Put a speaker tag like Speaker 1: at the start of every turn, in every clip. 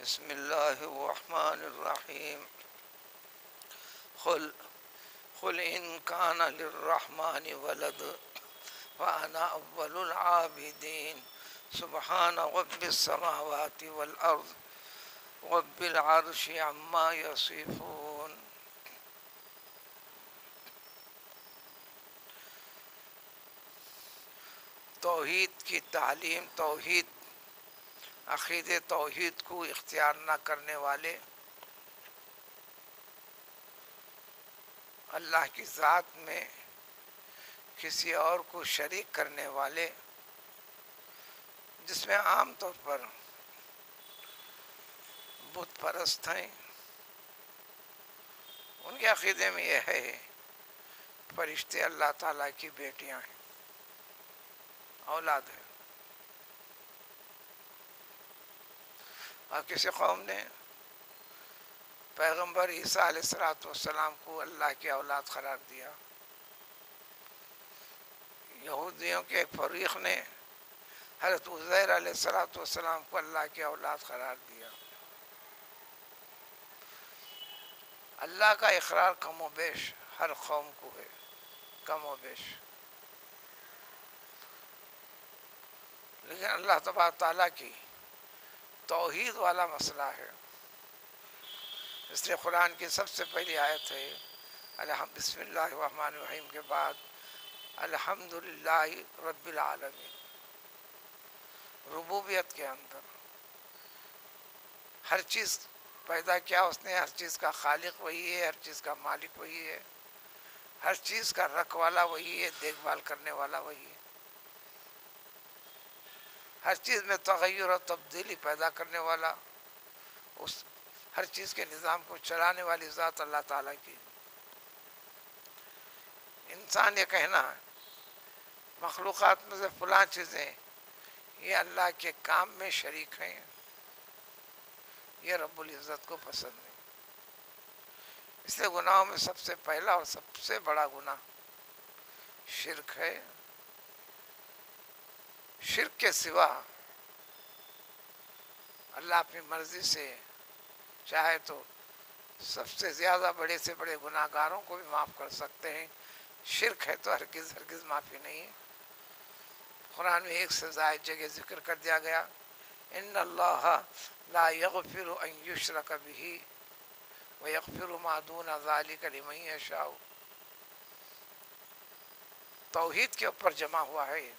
Speaker 1: بسم اللہ الرحمن الرحیم قل قل ان کان للرحمن ولد فانا اول العابدین سبحان رب السماوات والارض رب العرش عما یصفون۔ توحید کی تعلیم، عقید توحید کو اختیار نہ کرنے والے، اللہ کی ذات میں کسی اور کو شریک کرنے والے، جس میں عام طور پر بت پرست ہیں، ان کے عقیدے میں یہ ہے فرشتے اللہ تعالیٰ کی بیٹیاں ہیں، اولاد ہیں۔ اور کسی قوم نے پیغمبر عیسیٰ علیہ السلام کو اللہ کی اولاد قرار دیا۔ یہودیوں کے ایک فریق نے حضرت عزیر علیہ السلام کو اللہ کی اولاد قرار دیا۔ اللہ کا اقرار کم و بیش ہر قوم کو ہے، کم و بیش، لیکن اللہ تبارک تعالیٰ کی توحید والا مسئلہ ہے۔ اس لیے قرآن کی سب سے پہلی آیت ہے بسم اللہ الرحمن الرحیم کے بعد الحمدللہ رب العالمین۔ ربوبیت کے اندر ہر چیز پیدا کیا اس نے، ہر چیز کا خالق وہی ہے، ہر چیز کا مالک وہی ہے، ہر چیز کا رکھوالا وہی ہے، دیکھ بھال کرنے والا وہی ہے، ہر چیز میں تغیر اور تبدیلی پیدا کرنے والا، اس ہر چیز کے نظام کو چلانے والی ذات اللہ تعالیٰ کی۔ انسان یہ کہنا مخلوقات میں سے فلاں چیزیں یہ اللہ کے کام میں شریک ہیں، یہ رب العزت کو پسند نہیں۔ اس لیے گناہوں میں سب سے پہلا اور سب سے بڑا گناہ شرک ہے۔ شرک کے سوا اللہ اپنی مرضی سے چاہے تو سب سے زیادہ بڑے سے بڑے گناہ گاروں کو بھی معاف کر سکتے ہیں، شرک ہے تو ہرگز معافی نہیں ہے۔ قرآن میں ایک سے زائد جگہ ذکر کر دیا گیا، ان اللہ لا یغفر ان یشرک بہ ویغفر ما دون ذلک لمن یشاء۔ توحید کے اوپر جمع ہوا ہے،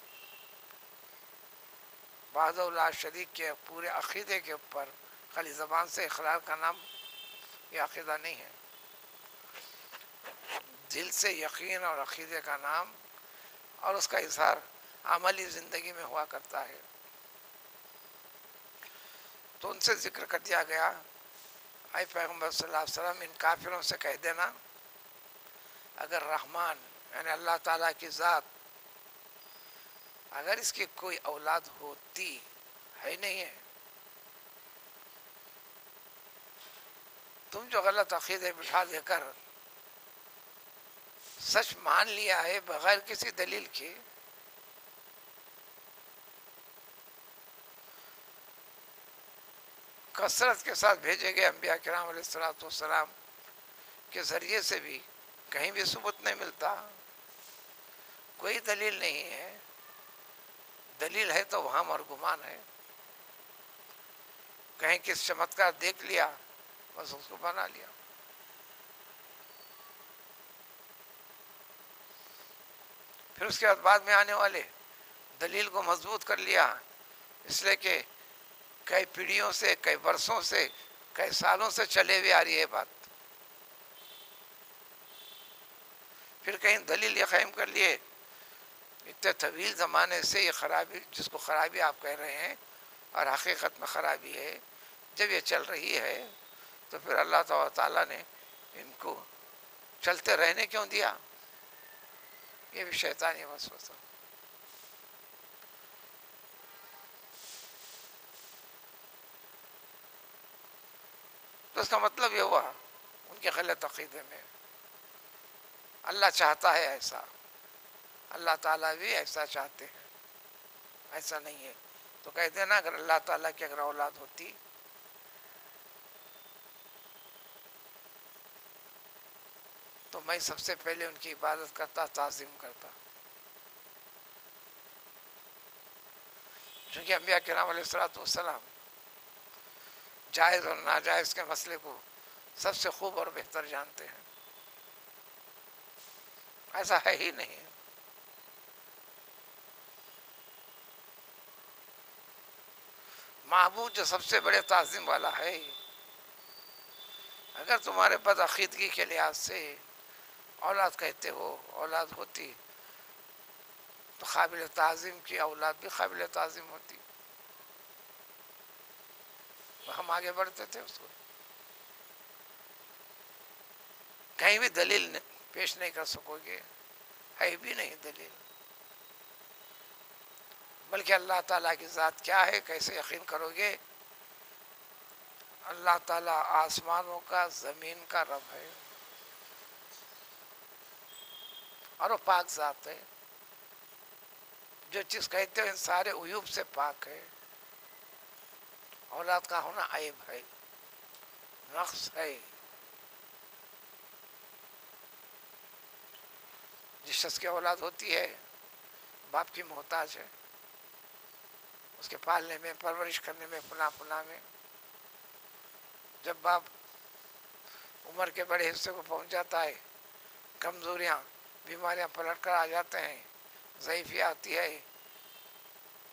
Speaker 1: وحدہ لا شریک کے پورے عقیدے کے اوپر، خالی زبان سے اقرار کا نام یہ عقیدہ نہیں ہے، دل سے یقین اور عقیدے کا نام اور اس کا اظہار عملی زندگی میں ہوا کرتا ہے۔ تو ان سے ذکر کر دیا گیا، اے پیغمبر صلی اللہ علیہ وسلم ان کافروں سے کہہ دینا اگر رحمان یعنی اللہ تعالیٰ کی ذات اگر اس کی کوئی اولاد ہوتی ہے نہیں ہے، تم جو غلط عقیدے بٹھا دے کر سچ مان لیا ہے بغیر کسی دلیل کے، کثرت کے ساتھ بھیجے گئے انبیاء کرام علیہ السلام کے ذریعے سے بھی کہیں بھی ثبوت نہیں ملتا، کوئی دلیل نہیں ہے، دلیل ہے تو وہاں مرگمان ہے، کہیں کس چمتکار دیکھ لیا بس اس کو بنا لیا۔ پھر اس کے بعد میں آنے والے دلیل کو مضبوط کر لیا، اس لیے کہ کئی پیڑھیوں سے، کئی برسوں سے، کئی سالوں سے چلے ہوئے آ رہی ہے بات۔ پھر کہیں دلیل یہ قائم کر لیے اتنے طویل زمانے سے یہ خرابی، جس کو خرابی آپ کہہ رہے ہیں اور حقیقت میں خرابی ہے، جب یہ چل رہی ہے تو پھر اللہ تعالیٰ نے ان کو چلتے رہنے کیوں دیا؟ یہ بھی شیطانی وسوسہ۔ تو اس کا مطلب یہ ہوا ان کے غلط عقیدے میں اللہ چاہتا ہے ایسا، اللہ تعالیٰ بھی ایسا چاہتے ہیں، ایسا نہیں ہے تو کہہ دینا اگر اللہ تعالیٰ کی اگر اولاد ہوتی تو میں سب سے پہلے ان کی عبادت کرتا، تعظیم کرتا. چونکہ انبیاء کرام علیہ السلام جائز اور ناجائز کے مسئلے کو سب سے خوب اور بہتر جانتے ہیں. ایسا ہے ہی نہیں. معبود جو سب سے بڑے تعظیم والا ہے، اگر تمہارے بدعقیدگی کے لحاظ سے اولاد کہتے ہو، اولاد ہوتی تو قابل تعظیم کی اولاد بھی قابل تعظیم ہوتی. ہم آگے بڑھتے تھے اس کو. کہیں بھی دلیل پیش نہیں کر سکو گے، ہے بھی نہیں دلیل. بلکہ اللہ تعالیٰ کی ذات کیا ہے کیسے یقین کرو گے؟ اللہ تعالیٰ آسمانوں کا، زمین کا رب ہے، اور وہ پاک ذات ہے. جو چیز کہتے ہو ان سارے عیوب سے پاک ہے. اولاد کا ہونا عیب ہے، نقص ہے. جس شخص کی اولاد ہوتی ہے باپ کی محتاج ہے، اس کے پالنے میں، پرورش کرنے میں، فلاں میں. جب باپ عمر کے بڑے حصے کو پہنچ جاتا ہے، کمزوریاں، بیماریاں پلٹ کر آ جاتے ہیں، ضعیفی آتی ہے،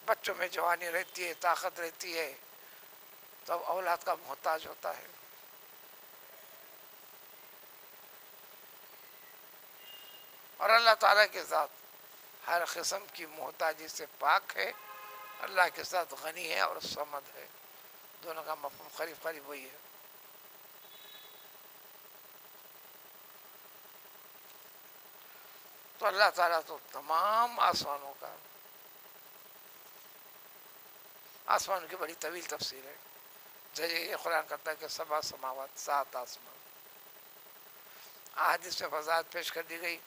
Speaker 1: بچوں میں جوانی رہتی ہے، طاقت رہتی ہے، تب اولاد کا محتاج ہوتا ہے. اور اللہ تعالیٰ کے ذات ہر قسم کی محتاجی سے پاک ہے. اللہ کے ساتھ غنی ہے اور صمد ہے. دونوں کا مفہوم قریب قریب وہی ہے. تو اللہ تعالیٰ تو تمام آسمانوں کا، آسمانوں کی بڑی طویل تفسیر ہے. جیسے یہ قرآن کرتا ہے کہ 7 سماوات، 7 آسمان. احادیث میں وضاحت پیش کر دی گئی،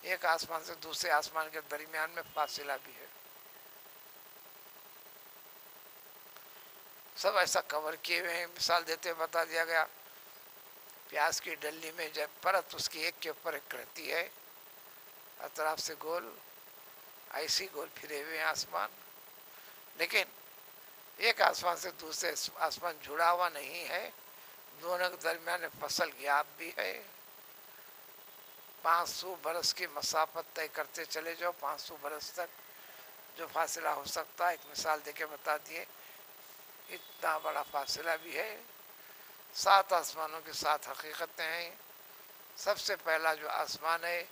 Speaker 1: ایک آسمان سے دوسرے آسمان کے درمیان میں فاصلہ بھی ہے. سب ایسا کور کیے ہوئے ہیں. مثال دیتے ہوئے بتا دیا گیا، پیاز کی ڈلی میں جب پرت اس کی ایک کے اوپر ایک رہتی ہے، اطراف سے گول، ایسی گول پھرے ہوئے ہیں آسمان. لیکن ایک آسمان سے دوسرے آسمان جڑا ہوا نہیں ہے، دونوں کے درمیان فصل گیاب بھی ہے. 500 برس کی مسافت طے کرتے چلے جاؤ، 500 برس تک جو فاصلہ ہو سکتا ہے. ایک مثال دے کے بتا دیے، اتنا بڑا فاصلہ بھی ہے. 7 آسمانوں کی 7 حقیقتیں ہیں. سب سے پہلا جو آسمان ہے،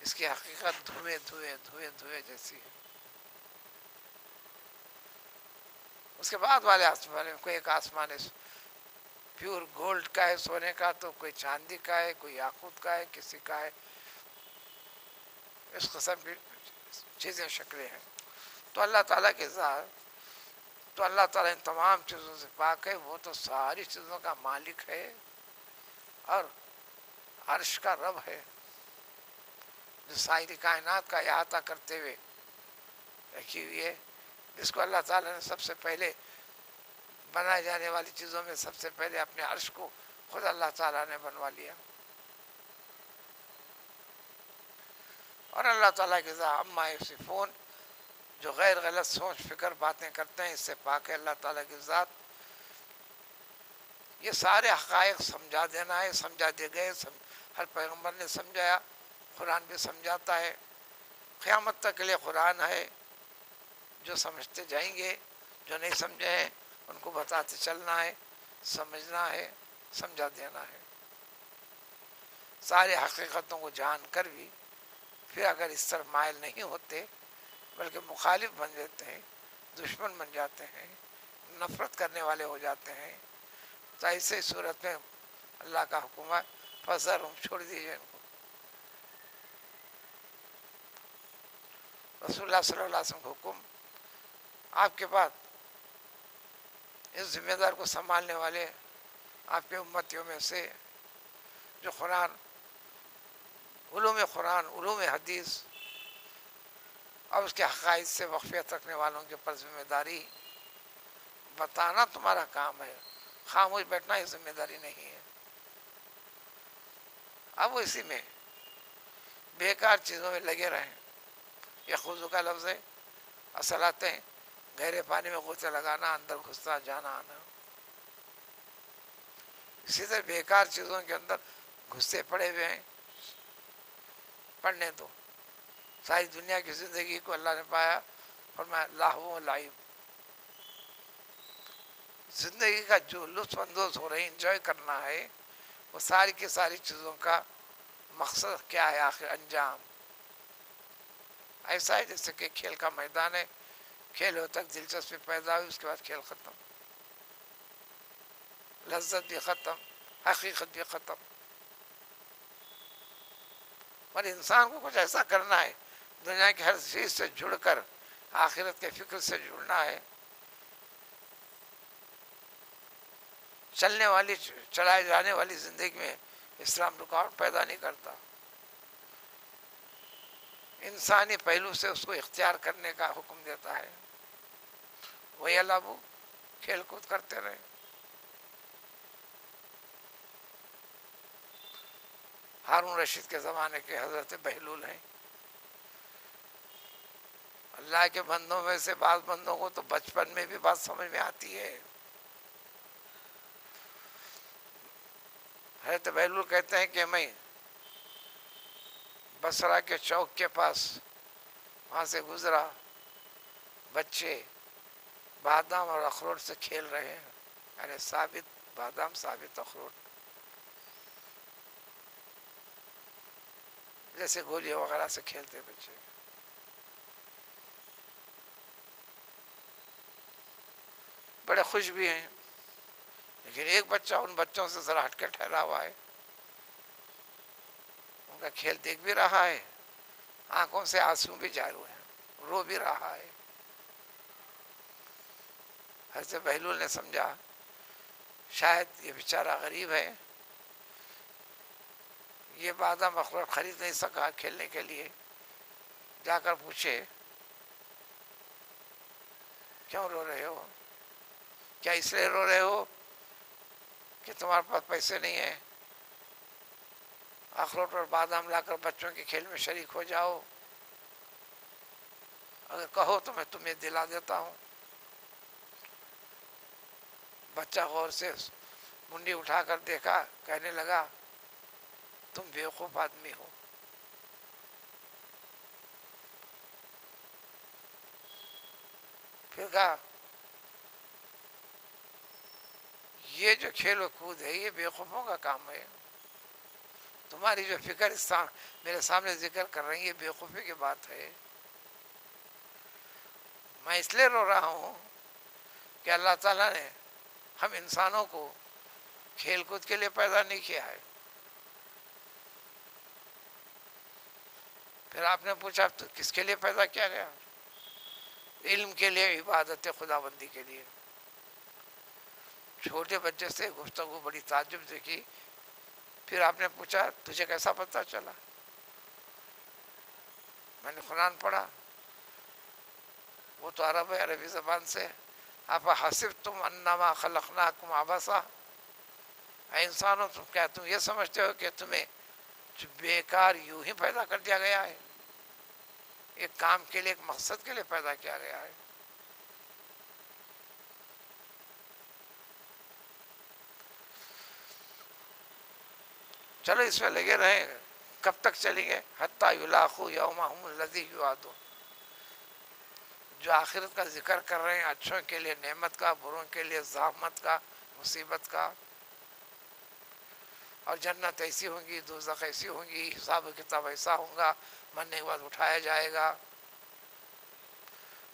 Speaker 1: اس کی حقیقت دھوئیں دھوئیں دھوئیں دھوئیں جیسی ہے. اس کے بعد والے آسمان میں کوئی ایک آسمان ہے پیور گولڈ کا ہے، سونے کا، تو کوئی چاندی کا ہے، کوئی یاقوت کا ہے، کسی کا ہے. اس قسم کی چیزیں، شکلیں ہیں. تو اللہ تعالیٰ کے ذات، تو اللہ تعالیٰ ان تمام چیزوں سے پاک ہے. وہ تو ساری چیزوں کا مالک ہے اور عرش کا رب ہے، جو ساری کائنات کا احاطہ کرتے ہوئے رکھی ہوئی ہے. جس کو اللہ تعالیٰ نے سب سے پہلے بنائے جانے والی چیزوں میں سب سے پہلے اپنے عرش کو خود اللہ تعالیٰ نے بنوا لیا. اور اللہ تعالیٰ کے ذات عما یصفون، جو غیر غلط سوچ فکر باتیں کرتے ہیں، اس سے پاک ہے اللہ تعالیٰ کی ذات. یہ سارے حقائق سمجھا دینا ہے، سمجھا دیے گئے. ہر پیغمبر نے سمجھایا، قرآن بھی سمجھاتا ہے. قیامت تک کے لیے قرآن ہے. جو سمجھتے جائیں گے، جو نہیں سمجھے ہیں ان کو بتاتے چلنا ہے، سمجھنا ہے، سمجھا دینا ہے. سارے حقیقتوں کو جان کر بھی پھر اگر اس طرف مائل نہیں ہوتے بلکہ مخالف بن جاتے ہیں، دشمن بن جاتے ہیں، نفرت کرنے والے ہو جاتے ہیں، تو ایسے صورت میں اللہ کا حکم ہے فذرہم، چھوڑ دیجیے ان کو. رسول اللہ صلی اللہ علیہ وسلم کا حکم، آپ کے بعد اس ذمہ دار کو سنبھالنے والے آپ کے امتیوں میں سے جو قرآن، علوم حدیث اور اس کے حقائق سے واقفیت رکھنے والوں کے پر ذمہ داری بتانا تمہارا کام ہے. خاموش بیٹھنا یہ ذمہ داری نہیں ہے. اب وہ اسی میں بیکار چیزوں میں لگے رہیں. یہ خضو کا لفظ ہے، اصل آتے ہیں گہرے پانی میں غوطے لگانا، اندر گھسنا جانا آنا. اسی طرح بیکار چیزوں کے اندر گھسے پڑے ہوئے ہیں. پڑھنے دو. ساری دنیا کی زندگی کو اللہ نے پایا فرمایا لاہو و لعب. زندگی کا جو لطف اندوز ہو رہے ہیں، انجوائے کرنا ہے، وہ ساری کی ساری چیزوں کا مقصد کیا ہے آخر انجام. ایسا ہے جیسے کہ کھیل کا میدان ہے، کھیل ہو تک دلچسپی پیدا ہوئی، اس کے بعد کھیل ختم، لذت بھی ختم، حقیقت بھی ختم. پر انسان کو کچھ ایسا کرنا ہے، دنیا کی ہر چیز سے جڑ کر آخرت کے فکر سے جڑنا ہے. چلنے والی چلائے جانے والی زندگی میں اسلام رکاوٹ پیدا نہیں کرتا. انسانی پہلو سے اس کو اختیار کرنے کا حکم دیتا ہے. وہی اللہ کھیل کود کرتے رہے. ہارون رشید کے زمانے کے حضرت بہلول ہیں. اللہ کے بندوں میں سے بعض بندوں کو تو بچپن میں بھی بات سمجھ میں آتی ہے. حضرت بہلول کہتے ہیں کہ میں بصرہ کے چوک کے پاس وہاں سے گزرا، بچے بادام اور اخروٹ سے کھیل رہے ہیں، یعنی ثابت بادام ثابت اخروٹ، جیسے گولیاں وغیرہ سے کھیلتے بچے. بڑے خوش بھی ہیں. لیکن ایک بچہ ان بچوں سے ذرا ہٹ کے ٹھہرا ہوا ہے، ان کا کھیل دیکھ بھی رہا ہے، آنکھوں سے آنسو بھی جاری ہوئے ہیں، رو بھی رہا ہے. حضرت بہلول نے سمجھا شاید یہ بیچارہ غریب ہے، یہ بادام اخروٹ خرید نہیں سکا کھیلنے کے لیے. جا کر پوچھے کیوں رو رہے ہو؟ کیا اس لیے رو رہے ہو کہ تمہارے پاس پیسے نہیں ہیں؟ اخروٹ اور بادام لا کر بچوں کے کھیل میں شریک ہو جاؤ. اگر کہو تو میں تمہیں دلا دیتا ہوں. بچہ غور سے منڈی اٹھا کر دیکھا، کہنے لگا تم بیوقوف آدمی ہو. پھر کہا یہ جو کھیل و کود ہے یہ بیوقوفوں کا کام ہے، تمہاری جو فکر میرے سامنے ذکر کر رہی ہے یہ بیوقوفی کی بات ہے. میں اس لیے رو رہا ہوں کہ اللہ تعالیٰ نے ہم انسانوں کو کھیل کود کے لیے پیدا نہیں کیا ہے. پھر آپ نے پوچھا تو کس کے لیے پیدا کیا گیا؟ علم کے لیے، عبادت خدا بندی کے لیے. چھوٹے بچے سے گفتگو بڑی تعجب سے کی. پھر آپ نے پوچھا تجھے کیسا پتہ چلا؟ میں نے قرآن پڑھا. وہ تو عرب ہے، عربی زبان سے. آپ حسبتم انما خلقناکم عبثا، اے انسانوں تم یہ سمجھتے ہو کہ تمہیں بیکار یوں ہی پیدا کر دیا گیا ہے؟ ایک کام کے لیے، ایک مقصد کے لیے پیدا کیا گیا ہے. چلو اس میں لگے رہیں. کب تک چلیں گے؟ حتی یلاقوا یومہم الذی یوعدون. جو آخرت کا ذکر کر رہے ہیں، اچھوں کے لیے نعمت کا، بروں کے لیے زحمت کا، مصیبت کا. اور جنت ایسی ہوں گی، دوزخ ایسی ہوں گی، حساب و کتاب ایسا ہوگا، مرنے کے بعد اٹھایا جائے گا،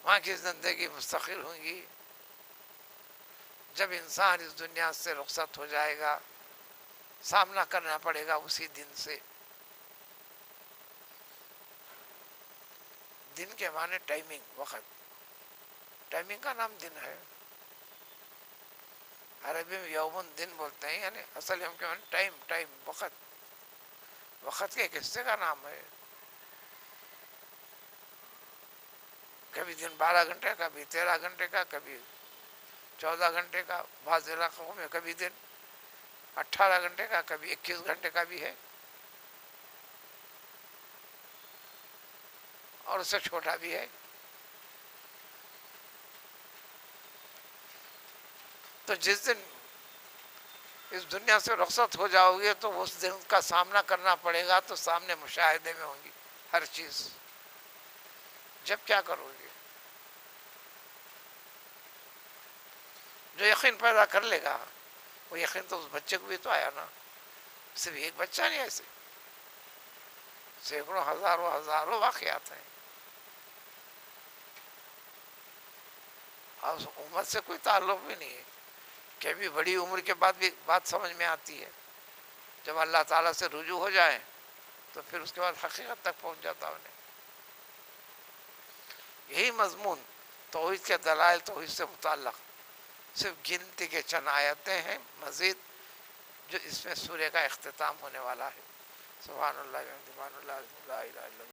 Speaker 1: وہاں کی زندگی مستقل ہوں گی. جب انسان اس دنیا سے رخصت ہو جائے گا، سامنا کرنا پڑے گا اسی دن سے. دن کے معنی ٹائمنگ، وقت. ٹائمنگ کا نام دن ہے. عربی میں یومن دن بولتے ہیں، یعنی اصل ہم کے معنی ٹائم، وقت. وقت کے ایک حصے کا نام ہے. کبھی دن 12 گھنٹے کا، کبھی 13 گھنٹے کا، کبھی 14 گھنٹے کا. بعض علاقوں میں کبھی دن 18 گھنٹے کا، کبھی 21 گھنٹے کا بھی ہے. اور اس سے چھوٹا بھی ہے. تو جس دن اس دنیا سے رخصت ہو جاؤ گے تو اس دن کا سامنا کرنا پڑے گا، تو سامنے مشاہدے میں ہوں گی ہر چیز. جب کیا کرو گے؟ جو یقین پیدا کر لے گا، وہ یقین تو اس بچے کو بھی تو آیا نا. صرف ایک بچہ نہیں، ایسے سینکڑوں ہزاروں واقعات ہیں. اور عمر سے کوئی تعلق بھی نہیں ہے کہ ابھی بڑی عمر کے بعد بھی بات سمجھ میں آتی ہے. جب اللہ تعالیٰ سے رجوع ہو جائے تو پھر اس کے بعد حقیقت تک پہنچ جاتا انہیں. یہی مضمون توحید کے دلائل، توحید سے متعلق صرف گنتی کے چند آیتیں ہیں مزید، جو اس میں سورہ کا اختتام ہونے والا ہے. سبحان اللہ، سبحان اللہ، لا الہ الا اللہ.